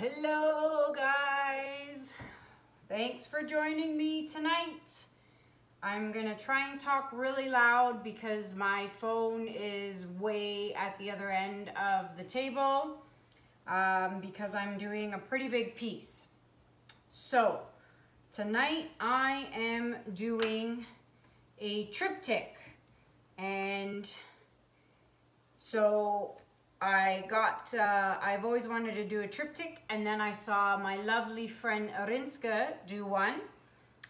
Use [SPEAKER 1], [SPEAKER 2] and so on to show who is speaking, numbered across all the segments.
[SPEAKER 1] Hello guys, thanks for joining me tonight. I'm gonna try and talk really loud because my phone is way at the other end of the table because I'm doing a pretty big piece. So tonight I am doing a triptych, and so I've always wanted to do a triptych, and then I saw my lovely friend Arinska do one,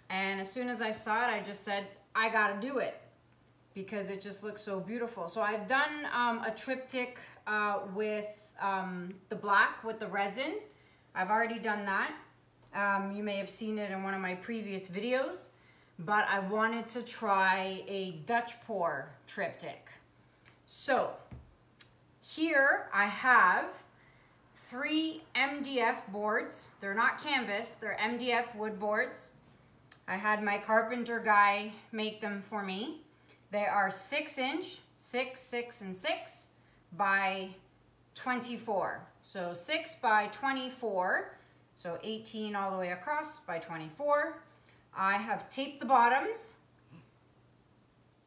[SPEAKER 1] and as soon as I saw it, I just said, I gotta do it because it just looks so beautiful. So I've done a triptych with the black, with the resin. I've already done that. You may have seen it in one of my previous videos, but I wanted to try a Dutch pour triptych. So here I have 3 MDF boards. They're not canvas, they're MDF wood boards. I had my carpenter guy make them for me. They are 6-inch, 6, 6, and 6 by 24. So 6 by 24, so 18 all the way across by 24. I have taped the bottoms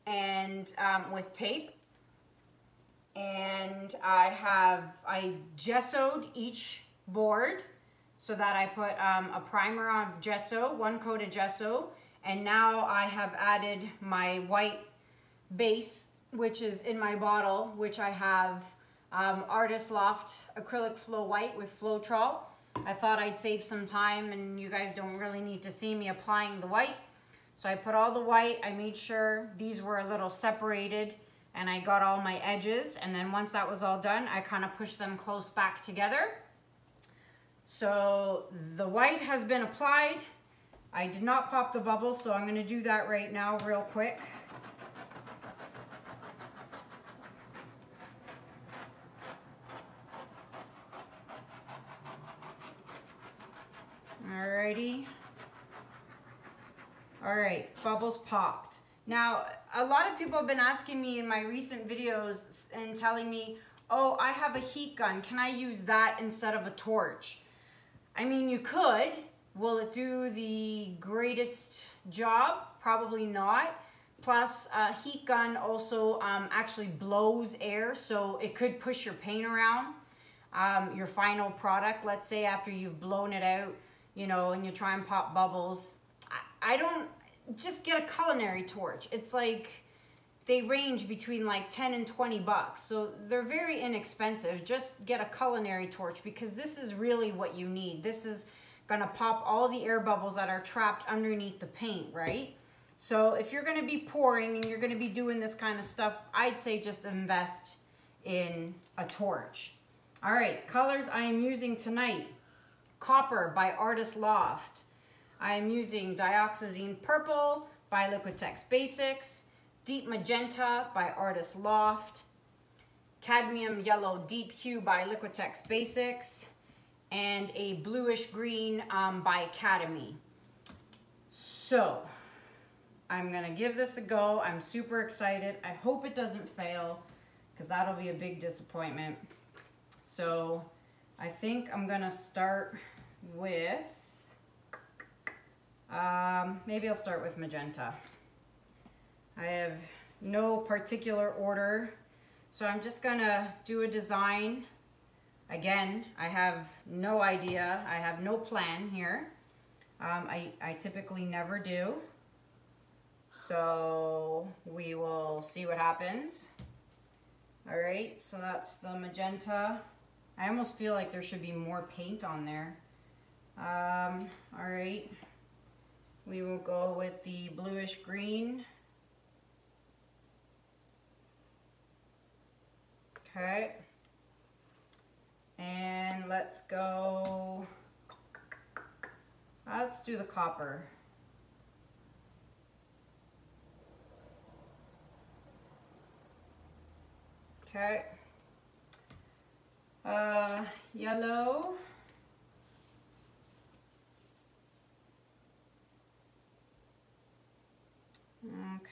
[SPEAKER 1] and with tape. And I gessoed each board so that I put a primer on gesso, 1 coat of gesso, and now I have added my white base, which is in my bottle, which I have Artist Loft Acrylic Flow White with Floetrol. I thought I'd save some time, and you guys don't really need to see me applying the white. So I put all the white. I made sure these were a little separated, and I got all my edges, and then once that was all done, I kind of pushed them close back together. So the white has been applied. I did not pop the bubbles, so I'm going to do that right now real quick. Alrighty. Alright, bubbles popped. Now, a lot of people have been asking me in my recent videos and telling me, oh, I have a heat gun. Can I use that instead of a torch? I mean, you could. Will it do the greatest job? Probably not. Plus, a heat gun also actually blows air, so it could push your paint around. Your final product, let's say after you've blown it out, you know, and you try and pop bubbles. I don't... Just get a culinary torch. It's like, they range between like 10 and 20 bucks. So they're very inexpensive. Just get a culinary torch because this is really what you need. This is gonna pop all the air bubbles that are trapped underneath the paint, right? So if you're gonna be pouring and you're gonna be doing this kind of stuff, I'd say just invest in a torch. All right, colors I am using tonight. Copper by Artist Loft. I am using Dioxazine Purple by Liquitex Basics, Deep Magenta by Artist Loft, Cadmium Yellow Deep Hue by Liquitex Basics, and a bluish green by Academy. So, I'm gonna give this a go. I'm super excited. I hope it doesn't fail because that'll be a big disappointment. So, I think I'm gonna start with maybe I'll start with magenta. I have no particular order, so I'm just gonna do a design. Again, I have no idea. I have no plan here. I typically never do. So we will see what happens. All right, so that's the magenta. I almost feel like there should be more paint on there. All right. We will go with the bluish green. Okay. And let's go, let's do the copper. Okay. Yellow.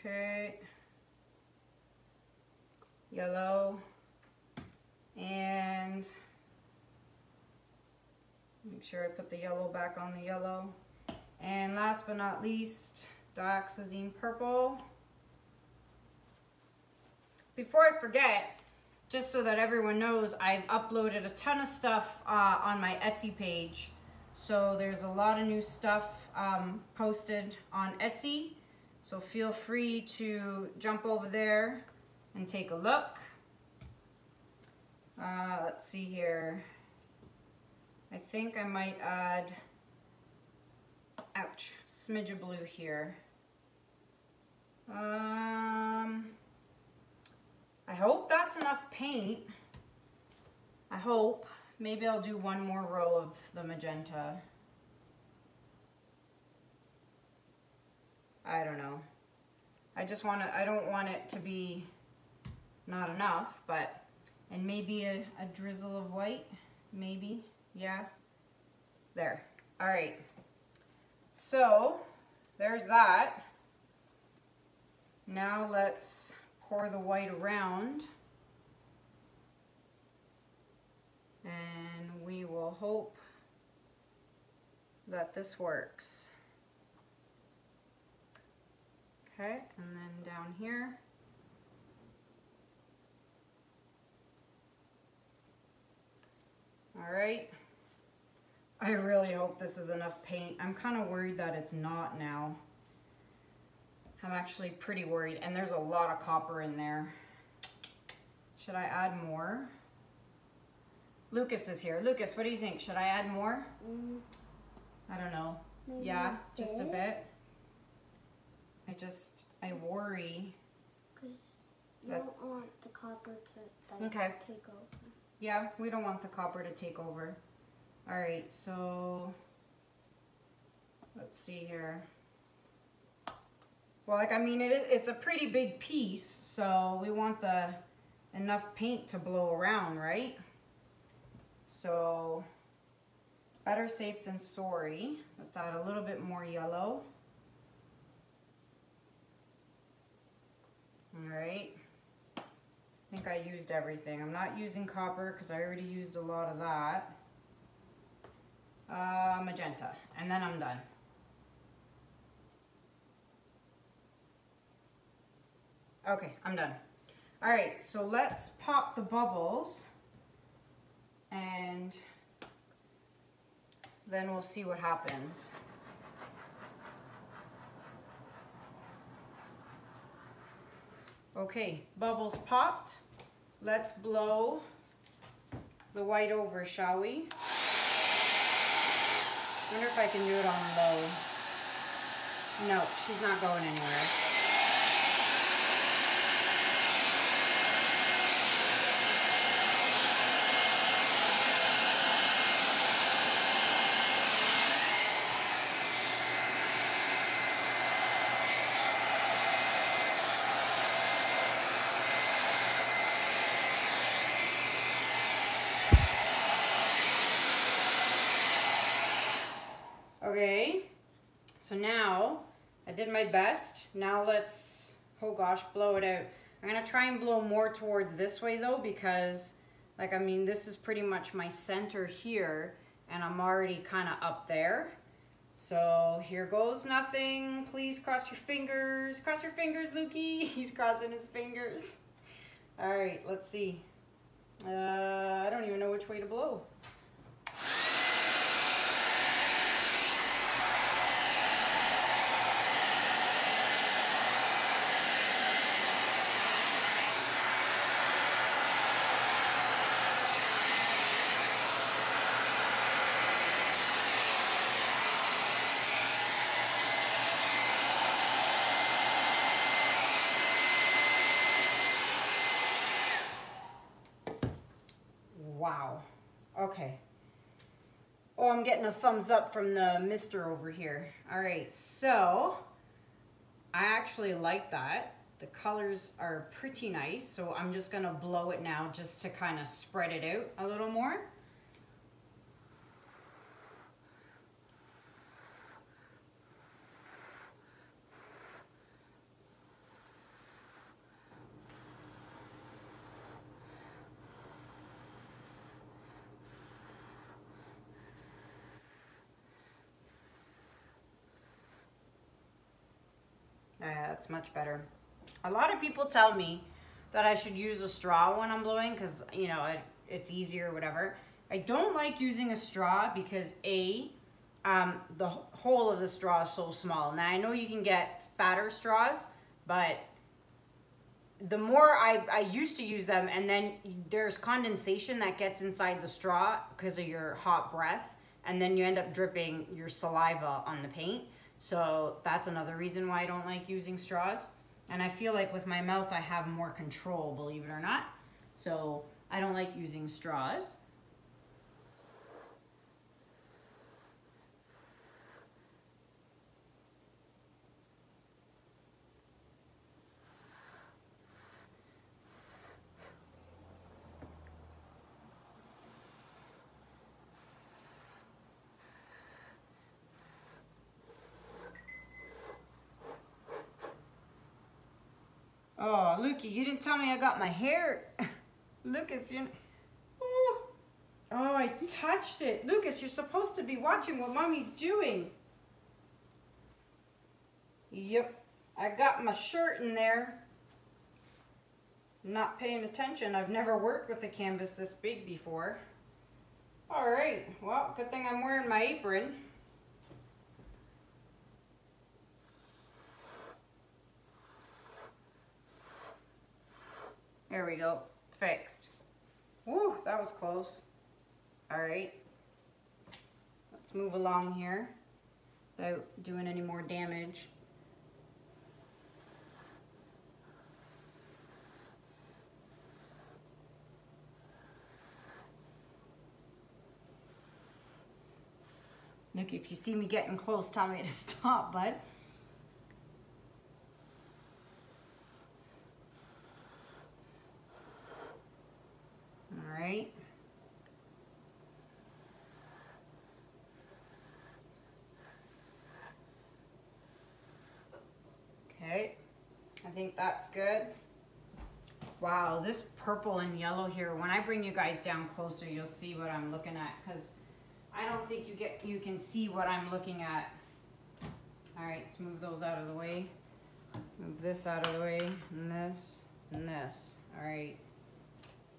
[SPEAKER 1] Okay, yellow, and Make sure I put the yellow back on the yellow. And last but not least, dioxazine purple. Before I forget, just so that everyone knows, I've uploaded a ton of stuff on my Etsy page. So there's a lot of new stuff posted on Etsy. So feel free to jump over there and take a look. Let's see here. I think I might add, ouch, smidge of blue here. I hope that's enough paint. I hope. Maybe I'll do one more row of the magenta. I don't know. I don't want it to be not enough, but, and maybe a drizzle of white, maybe, yeah. There, all right. So, there's that. Now let's pour the white around. And we will hope that this works. Okay, and then down here. All right. I really hope this is enough paint. I'm kind of worried that it's not now. I'm actually pretty worried, and there's a lot of copper in there. Should I add more? Lucas is here. Lucas, what do you think? Should I add more? I don't know. Maybe yeah, just a bit. I worry.
[SPEAKER 2] Because you don't want the copper to take over.
[SPEAKER 1] Yeah, we don't want the copper to take over. All right, so let's see here. Well, like, I mean, it's a pretty big piece, so we want enough paint to blow around, right? So, better safe than sorry. Let's add a little bit more yellow. All right. I think I used everything. I'm not using copper because I already used a lot of that. Magenta, and then I'm done. Okay, I'm done. All right, so let's pop the bubbles and then we'll see what happens. Okay, bubbles popped. Let's blow the white over, shall we? I wonder if I can do it on low. No, she's not going anywhere. Okay, so now I did my best. Now let's, oh gosh, blow it out. I'm gonna try and blow more towards this way though, because like, I mean, this is pretty much my center here and I'm already kind of up there. So here goes nothing. Please cross your fingers. Cross your fingers, Lukey. He's crossing his fingers. All right, let's see. I don't even know which way to blow. Wow. Okay. Oh, I'm getting a thumbs up from the mister over here. All right, so I actually like that. The colors are pretty nice, so I'm just gonna blow it now just to kind of spread it out a little more. That's much better. A lot of people tell me that I should use a straw when I'm blowing because, you know, it's easier or whatever. I don't like using a straw because the hole of the straw is so small. Now I know you can get fatter straws, but the more I used to use them, and then there's condensation that gets inside the straw because of your hot breath, and then you end up dripping your saliva on the paint. So that's another reason why I don't like using straws. And I feel like with my mouth I have more control, believe it or not. So I don't like using straws. Oh, Lukey, you didn't tell me I got my hair. Lucas, you. Oh, I touched it. Lucas, you're supposed to be watching what Mommy's doing. Yep, I got my shirt in there. Not paying attention. I've never worked with a canvas this big before. All right, well, good thing I'm wearing my apron. There we go, fixed. Woo, that was close. All right, let's move along here without doing any more damage. Look, if you see me getting close, tell me to stop, bud. All right. Okay, I think that's good. Wow, this purple and yellow here, when I bring you guys down closer, you'll see what I'm looking at, because I don't think you can see what I'm looking at. All right, let's move those out of the way. Move this out of the way, and this, and this. All right,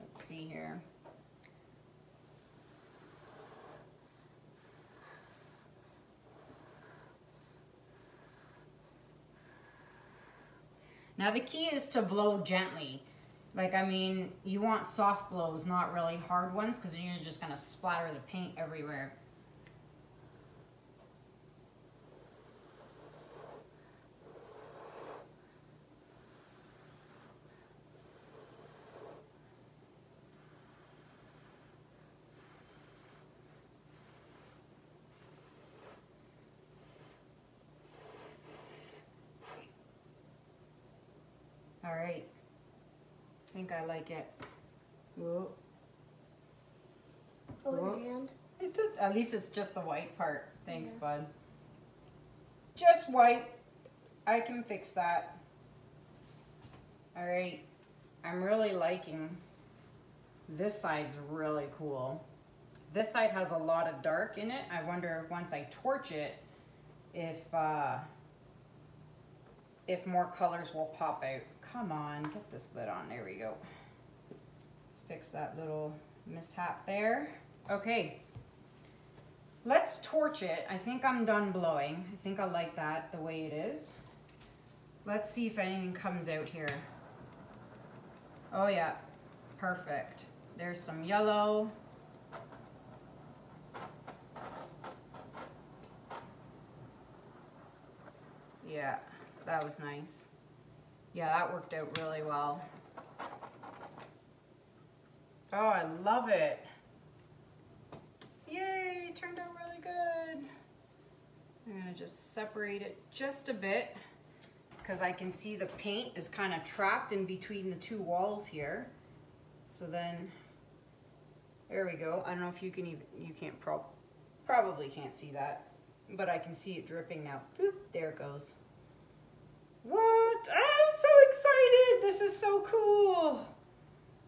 [SPEAKER 1] let's see here. Now the key is to blow gently. Like, I mean, you want soft blows, not really hard ones, because then you're just gonna splatter the paint everywhere. All right, I think I like it. Whoa.
[SPEAKER 2] Oh, your hand?
[SPEAKER 1] At least it's just the white part. Thanks, bud. Just white. I can fix that. All right, I'm really liking this side's really cool. This side has a lot of dark in it. I wonder if once I torch it, if more colors will pop out. Come on, get this lid on. There we go. Fix that little mishap there. Okay, let's torch it. I think I'm done blowing. I think I like that the way it is. Let's see if anything comes out here. Oh yeah, perfect. There's some yellow. Yeah, that was nice. Yeah, that worked out really well. Oh, I love it. Yay, it turned out really good. I'm gonna just separate it just a bit because I can see the paint is kind of trapped in between the two walls here. So then, there we go. I don't know if you can even, you can't probably can't see that, but I can see it dripping now. Boop, there it goes. What? I'm so excited. This is so cool.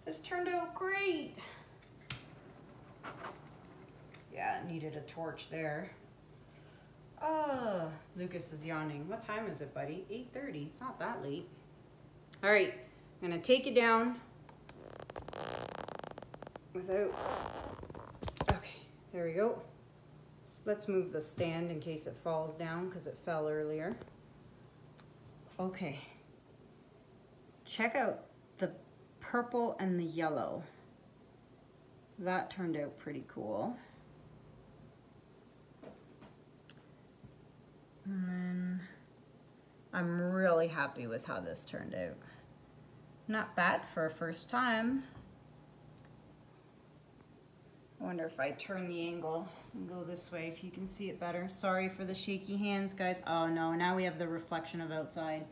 [SPEAKER 1] This turned out great. Yeah, it needed a torch there. Oh, Lucas is yawning. What time is it, buddy? 8:30. It's not that late. All right, I'm gonna take it down without, okay, there we go. Let's move the stand in case it falls down because it fell earlier. Okay, check out the purple and the yellow. That turned out pretty cool. And then I'm really happy with how this turned out. Not bad for a first time. I wonder if I turn the angle and go this way, if you can see it better. Sorry for the shaky hands, guys. Oh no, now we have the reflection of outside.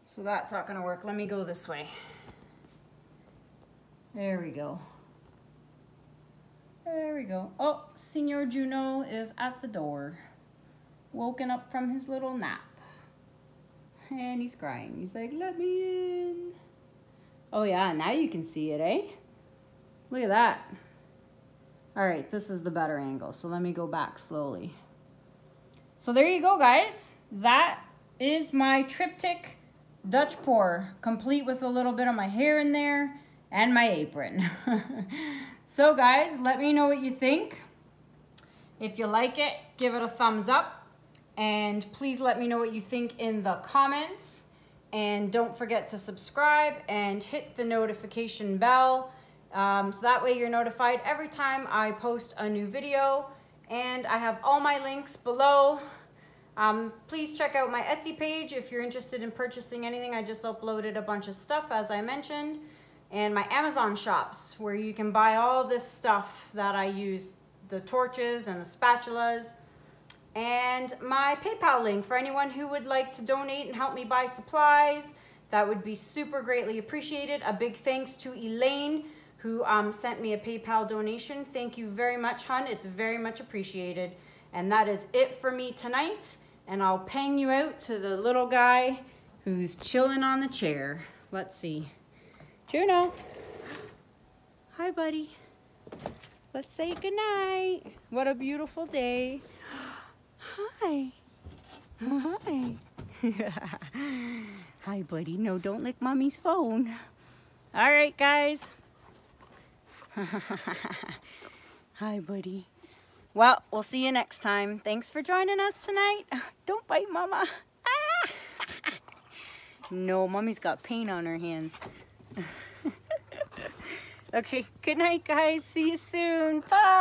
[SPEAKER 1] So that's not gonna work. Let me go this way. There we go. There we go. Oh, Senor Juno is at the door. Woken up from his little nap. And he's crying. He's like, let me in. Oh yeah, now you can see it, eh? Look at that. All right, this is the better angle. So let me go back slowly. So there you go, guys. That is my Triptych Dutch pour, complete with a little bit of my hair in there and my apron. So guys, let me know what you think. If you like it, give it a thumbs up. And please let me know what you think in the comments. And don't forget to subscribe and hit the notification bell. So that way you're notified every time I post a new video. And I have all my links below. Please check out my Etsy page if you're interested in purchasing anything. I just uploaded a bunch of stuff, as I mentioned. And my Amazon shops, where you can buy all this stuff that I use, the torches and the spatulas. And my PayPal link for anyone who would like to donate and help me buy supplies. That would be super greatly appreciated. A big thanks to Elaine, who sent me a PayPal donation. Thank you very much, hon. It's very much appreciated. And that is it for me tonight. And I'll pang you out to the little guy who's chilling on the chair. Let's see. Juno. Hi, buddy. Let's say goodnight. What a beautiful day. Hi. Hi. Hi, buddy. No, don't lick Mommy's phone. All right, guys. Hi, buddy. Well, we'll see you next time. Thanks for joining us tonight. Don't bite Mama. Ah. No, Mommy's got paint on her hands. Okay, good night, guys. See you soon. Bye.